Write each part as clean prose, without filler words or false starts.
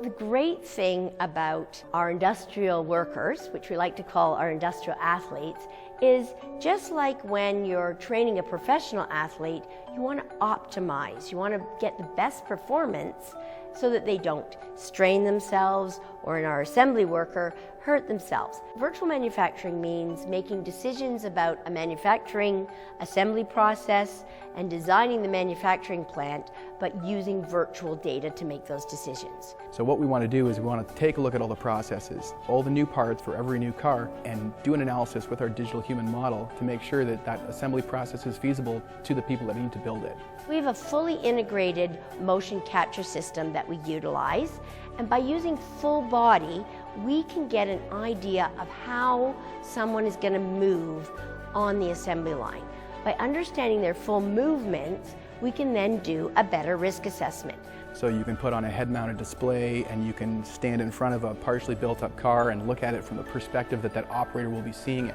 The great thing about our industrial workers, which we like to call our industrial athletes, is just like when you're training a professional athlete, you want to optimize, you want to get the best performance so that they don't strain themselves or, in our assembly worker, hurt themselves. Virtual manufacturing means making decisions about a manufacturing assembly process and designing the manufacturing plant, but using virtual data to make those decisions. So what we want to do is we want to take a look at all the processes, all the new parts for every new car, and do an analysis with our digital human model to make sure that that assembly process is feasible to the people that need to build it. We have a fully integrated motion capture system that we utilize, and by using full body, we can get an idea of how someone is going to move on the assembly line. By understanding their full movements, we can then do a better risk assessment. So you can put on a head-mounted display and you can stand in front of a partially built-up car and look at it from the perspective that that operator will be seeing it.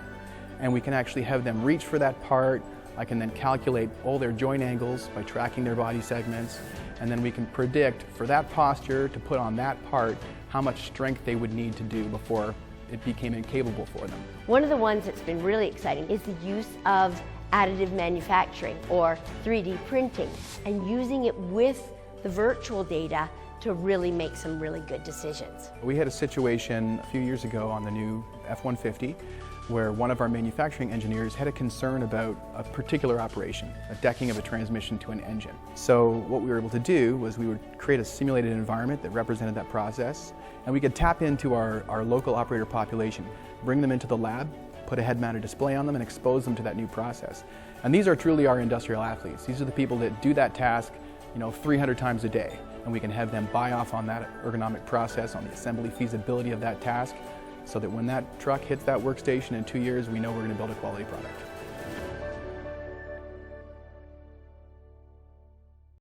And we can actually have them reach for that part. I can then calculate all their joint angles by tracking their body segments, and then we can predict for that posture to put on that part how much strength they would need to do before it became incapable for them. One of the ones that's been really exciting is the use of additive manufacturing or 3D printing, and using it with the virtual data to really make some really good decisions. We had a situation a few years ago on the new F-150 where one of our manufacturing engineers had a concern about a particular operation, a decking of a transmission to an engine. So what we were able to do was we would create a simulated environment that represented that process, and we could tap into our local operator population, bring them into the lab, put a head-mounted display on them, and expose them to that new process. And these are truly our industrial athletes. These are the people that do that task 300 times a day, and we can have them buy off on that ergonomic process, on the assembly feasibility of that task, so that when that truck hits that workstation in 2 years, we know we're going to build a quality product.